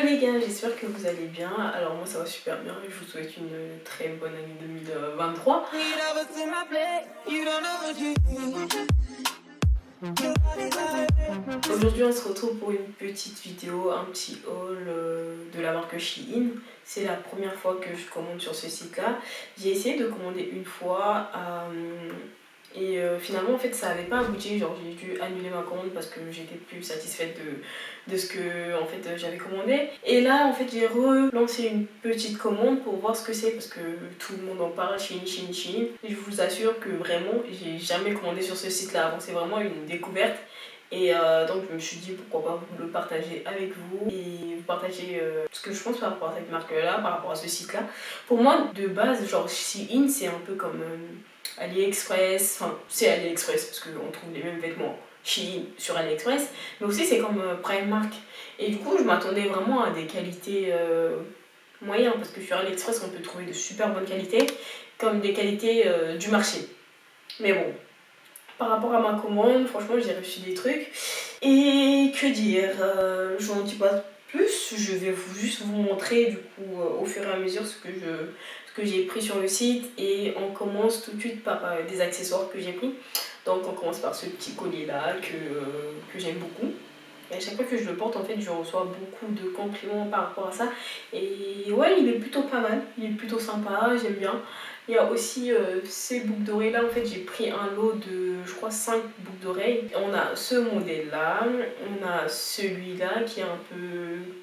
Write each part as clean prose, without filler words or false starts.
les gars, j'espère que vous allez bien. Alors moi ça va super bien et je vous souhaite une très bonne année 2023. Aujourd'hui on se retrouve pour une petite vidéo, un petit haul de la marque Shein. C'est la première fois que je commande sur ce site là. J'ai essayé de commander une fois et finalement en fait ça n'avait pas abouti, genre j'ai dû annuler ma commande parce que j'étais plus satisfaite de ce que en fait j'avais commandé. Et là en fait j'ai relancé une petite commande pour voir ce que c'est parce que tout le monde en parle, Shein. Et je vous assure que vraiment j'ai jamais commandé sur ce site là avant, c'est vraiment une découverte. Et donc je me suis dit pourquoi pas vous le partager avec vous et vous partager ce que je pense par rapport à cette marque là, par rapport à ce site là. Pour moi de base genre Shein c'est un peu comme AliExpress, enfin c'est AliExpress parce qu'on trouve les mêmes vêtements Shein sur AliExpress, mais aussi c'est comme Primark. Et du coup je m'attendais vraiment à des qualités moyennes parce que sur AliExpress on peut trouver de super bonnes qualités comme des qualités du marché. Mais bon, par rapport à ma commande, franchement j'ai reçu des trucs. Et que dire, je n'en dis pas plus, je vais juste vous montrer du coup au fur et à mesure ce que j'ai pris sur le site. Et on commence tout de suite par des accessoires que j'ai pris. Donc on commence par ce petit collier là que j'aime beaucoup. Et à chaque fois que je le porte, en fait, je reçois beaucoup de compliments par rapport à ça. Et ouais, il est plutôt pas mal, il est plutôt sympa, j'aime bien. Il y a aussi ces boucles d'oreilles là, en fait, j'ai pris un lot de, je crois, 5 boucles d'oreilles. On a ce modèle là, on a celui-là qui est un peu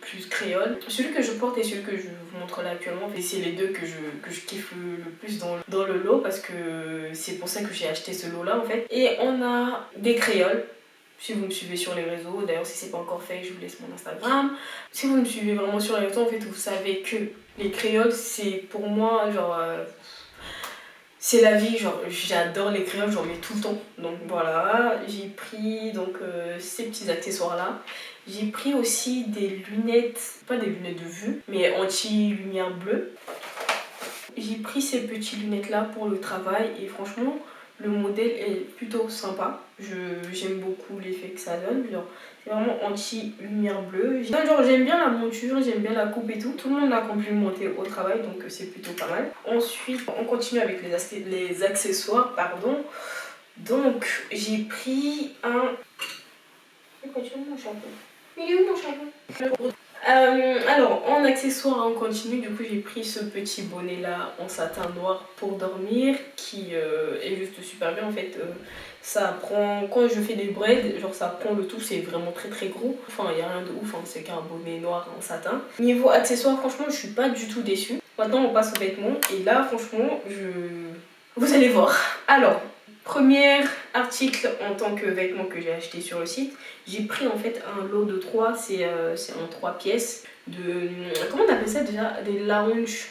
plus créole. Celui que je porte et celui que je vous montre là actuellement, c'est les deux que je kiffe le plus dans le lot parce que c'est pour ça que j'ai acheté ce lot là en fait. Et on a des créoles. Si vous me suivez sur les réseaux, d'ailleurs si c'est pas encore fait, je vous laisse mon Instagram. Si vous me suivez vraiment sur les réseaux, en fait vous savez que les créoles c'est pour moi genre c'est la vie, genre j'adore les créoles, j'en mets tout le temps. Donc voilà, j'ai pris donc ces petits accessoires là. J'ai pris aussi des lunettes, pas des lunettes de vue, mais anti-lumière bleue. J'ai pris ces petites lunettes là pour le travail et franchement le modèle est plutôt sympa. J'aime beaucoup l'effet que ça donne. C'est vraiment anti-lumière bleue. J'aime bien la monture, j'aime bien la coupe et tout. Tout le monde l'a complimenté au travail donc c'est plutôt pas mal. Ensuite on continue avec les accessoires, pardon. Donc j'ai pris un... C'est quoi, tu veux mon chapeau? Il est où mon chapeau? Alors en accessoire on continue, du coup j'ai pris ce petit bonnet là en satin noir pour dormir qui est juste super bien en fait. Ça prend, quand je fais des braids, genre ça prend le tout, c'est vraiment très très gros. Enfin il n'y a rien de ouf, hein, c'est qu'un bonnet noir en satin. Niveau accessoire franchement je suis pas du tout déçue. Maintenant on passe aux vêtements et là franchement vous allez voir. Alors, premier article en tant que vêtement que j'ai acheté sur le site, j'ai pris en fait un lot de 3, c'est en 3 pièces de... Comment on appelle ça déjà? Des lounge,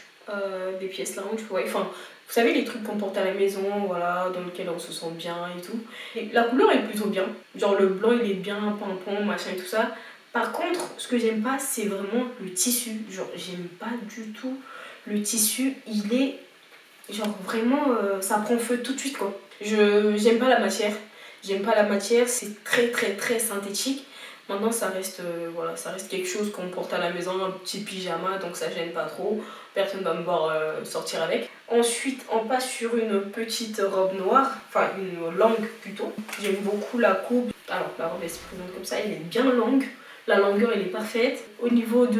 des pièces lounge, ouais, enfin... Vous savez les trucs qu'on porte à la maison, voilà, dans lesquels on se sent bien et tout. Et la couleur est plutôt bien, genre le blanc il est bien pimpant, machin et tout ça. Par contre, ce que j'aime pas, c'est vraiment le tissu. Genre, j'aime pas du tout le tissu, il est... Genre vraiment, ça prend feu tout de suite quoi. J'aime pas la matière. J'aime pas la matière, c'est très très très synthétique. Maintenant ça reste, voilà, ça reste quelque chose qu'on porte à la maison, un petit pyjama, donc ça gêne pas trop. Personne va me voir sortir avec. Ensuite on passe sur une petite robe noire, enfin une longue plutôt. J'aime beaucoup la coupe. Alors la robe elle se présente comme ça, elle est bien longue. La longueur elle est parfaite. Au niveau du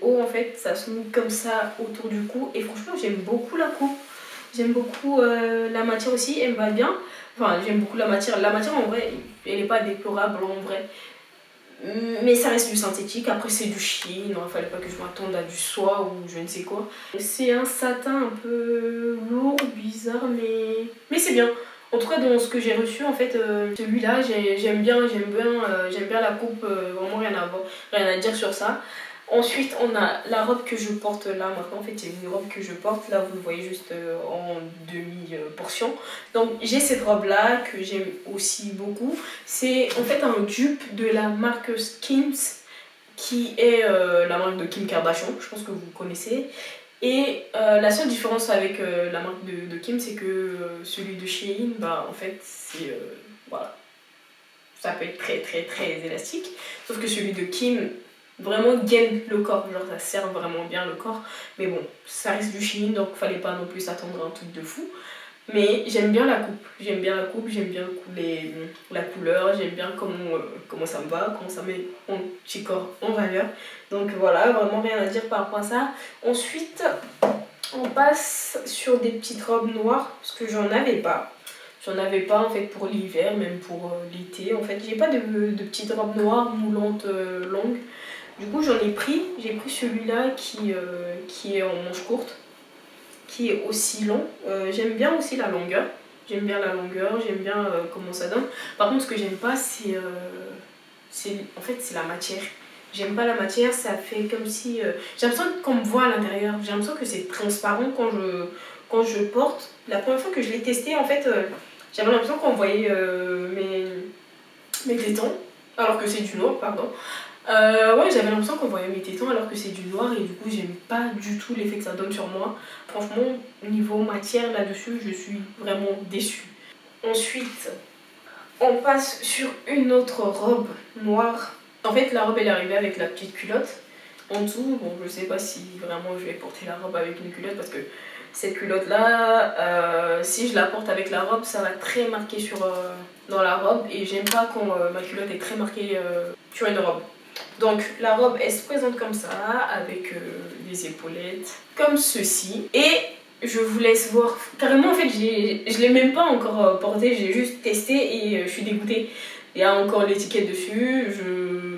haut en fait, ça se met comme ça autour du cou. Et franchement j'aime beaucoup la coupe. J'aime beaucoup la matière aussi, elle me va bien. Enfin j'aime beaucoup la matière. La matière en vrai, elle n'est pas déplorable en vrai. Mais ça reste du synthétique. Après c'est du Shein, il ne fallait pas que je m'attende à du soie ou je ne sais quoi. C'est un satin un peu lourd, bizarre, mais c'est bien. En tout cas dans ce que j'ai reçu en fait, celui-là j'aime bien la coupe, vraiment rien à dire sur ça. Ensuite on a la robe que je porte là maintenant, en fait c'est une robe que je porte, là vous le voyez juste en demi-portion. Donc j'ai cette robe là que j'aime aussi beaucoup, c'est en fait un dupe de la marque Skims qui est la marque de Kim Kardashian, je pense que vous connaissez. Et la seule différence avec la marque de Kim, c'est que celui de Shein, bah en fait c'est voilà, ça peut être très très très élastique, sauf que celui de Kim vraiment gaine le corps, genre ça sert vraiment bien le corps. Mais bon, ça reste du Shein, donc fallait pas non plus s'attendre à un truc de fou. Mais j'aime bien la coupe, j'aime bien la coupe, j'aime bien la couleur, j'aime bien comment ça me va, comment ça met mon petit corps en valeur. Donc voilà, vraiment rien à dire par rapport à ça. Ensuite, on passe sur des petites robes noires, parce que j'en avais pas. J'en avais pas en fait pour l'hiver, même pour l'été. En fait, j'ai pas de petites robes noires moulantes longues. Du coup, j'ai pris celui-là qui est en manche courte, qui est aussi long. J'aime bien aussi la longueur. J'aime bien la longueur, j'aime bien comment ça donne. Par contre, ce que j'aime pas, en fait, c'est la matière. J'aime pas la matière, ça fait comme si... j'ai l'impression qu'on me voit à l'intérieur. J'ai l'impression que c'est transparent quand je porte. La première fois que je l'ai testé, en fait, j'avais l'impression qu'on voyait mes tétons, alors que c'est du noir, pardon. Ouais, j'avais l'impression qu'on voyait mes tétons alors que c'est du noir et du coup j'aime pas du tout l'effet que ça donne sur moi. Franchement, niveau matière là-dessus, je suis vraiment déçue. Ensuite, on passe sur une autre robe noire. En fait, la robe elle est arrivée avec la petite culotte en dessous. Bon, je sais pas si vraiment je vais porter la robe avec une culotte parce que cette culotte là, si je la porte avec la robe, ça va très marquer dans la robe et j'aime pas quand ma culotte est très marquée sur une robe. Donc la robe elle se présente comme ça avec des épaulettes comme ceci et je vous laisse voir. Carrément en fait je l'ai même pas encore porté, j'ai juste testé et je suis dégoûtée. Il y a encore l'étiquette dessus, je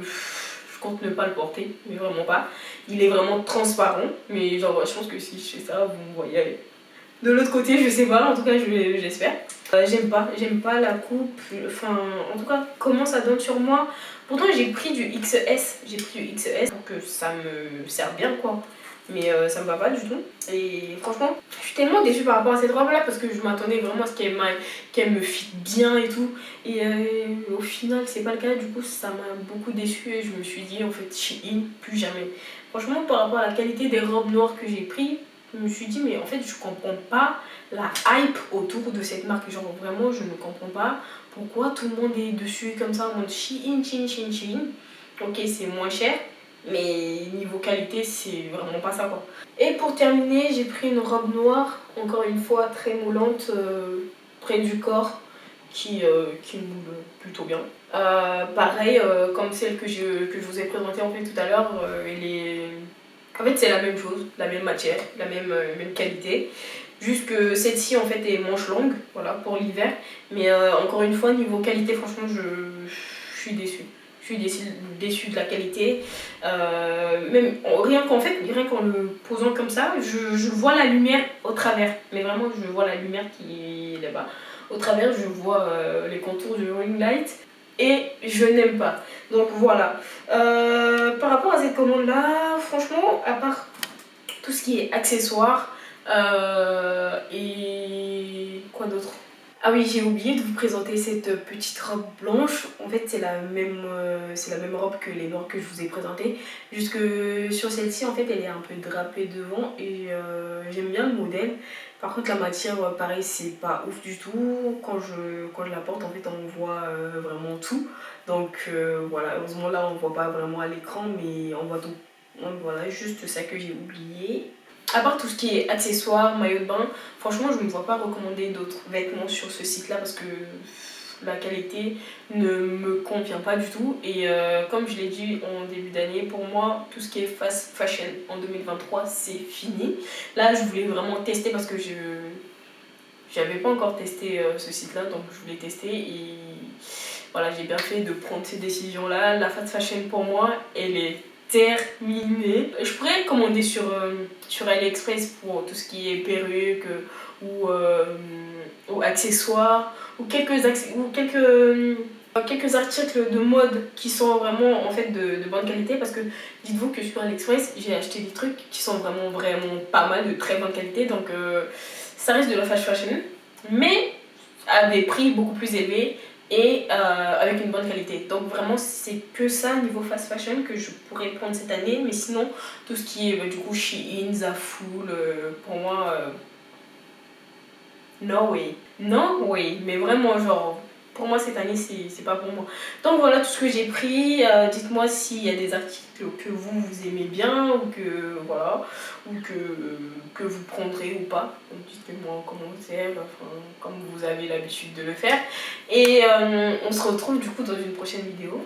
compte ne pas le porter, mais vraiment pas. Il est vraiment transparent, mais genre je pense que si je fais ça vous me voyez de l'autre côté, je sais pas, en tout cas j'espère. J'aime pas la coupe, enfin en tout cas comment ça donne sur moi. Pourtant j'ai pris du XS pour que ça me serve bien quoi. Mais ça me va pas du tout. Et franchement, je suis tellement déçue par rapport à cette robe là parce que je m'attendais vraiment à ce qu'elle me fit bien et tout. Et au final c'est pas le cas, du coup ça m'a beaucoup déçue et je me suis dit en fait Shein, plus jamais. Franchement par rapport à la qualité des robes noires que j'ai pris, je me suis dit mais en fait je comprends pas la hype autour de cette marque. Genre vraiment je ne comprends pas pourquoi tout le monde est dessus comme ça en mode Shein. Ok c'est moins cher mais niveau qualité c'est vraiment pas ça quoi. Et pour terminer j'ai pris une robe noire, encore une fois très moulante près du corps qui moule plutôt bien. Pareil comme celle que je vous ai présentée en fait tout à l'heure, en fait c'est la même chose, la même matière, la même qualité. Juste que celle-ci en fait est manche longue, voilà, pour l'hiver. Mais encore une fois, niveau qualité, franchement, je suis déçue. Je suis déçue de la qualité. Même rien qu'en le posant comme ça, je vois la lumière au travers. Mais vraiment, je vois la lumière qui est là-bas. Au travers, je vois les contours du ring light. Et je n'aime pas. Donc voilà. Par rapport à cette commande-là, franchement, à part tout ce qui est accessoires et quoi d'autre. Ah oui, j'ai oublié de vous présenter cette petite robe blanche. En fait, c'est la même robe que les noires que je vous ai présentées. Juste que sur celle-ci, en fait, elle est un peu drapée devant et j'aime bien le modèle. Par contre, la matière, pareil, c'est pas ouf du tout. Quand je la porte, en fait, on voit vraiment tout. Donc voilà, heureusement là, on voit pas vraiment à l'écran, mais on voit tout. Donc voilà, juste ça que j'ai oublié. À part tout ce qui est accessoires, maillot de bain, franchement je ne me vois pas recommander d'autres vêtements sur ce site là parce que la qualité ne me convient pas du tout. Et comme je l'ai dit en début d'année, pour moi tout ce qui est fast fashion en 2023 c'est fini. Là je voulais vraiment tester parce que j'avais pas encore testé ce site là, donc je voulais tester et voilà, j'ai bien fait de prendre ces décisions là. La fast fashion pour moi elle est terminée. Je pourrais commander sur AliExpress pour tout ce qui est perruques ou accessoires ou quelques articles de mode qui sont vraiment en fait de bonne qualité parce que dites-vous que sur AliExpress j'ai acheté des trucs qui sont vraiment pas mal, de très bonne qualité, donc ça reste de la fast fashion mais à des prix beaucoup plus élevés et avec une bonne qualité. Donc vraiment c'est que ça niveau fast fashion que je pourrais prendre cette année, mais sinon tout ce qui est du coup Shein, Zaful, pour moi no way, mais vraiment genre pour moi cette année c'est pas pour moi. Donc voilà tout ce que j'ai pris. Dites-moi s'il y a des articles que vous aimez bien ou que voilà ou que vous prendrez ou pas. Donc dites-le-moi en commentaire, enfin, comme vous avez l'habitude de le faire. Et on se retrouve du coup dans une prochaine vidéo.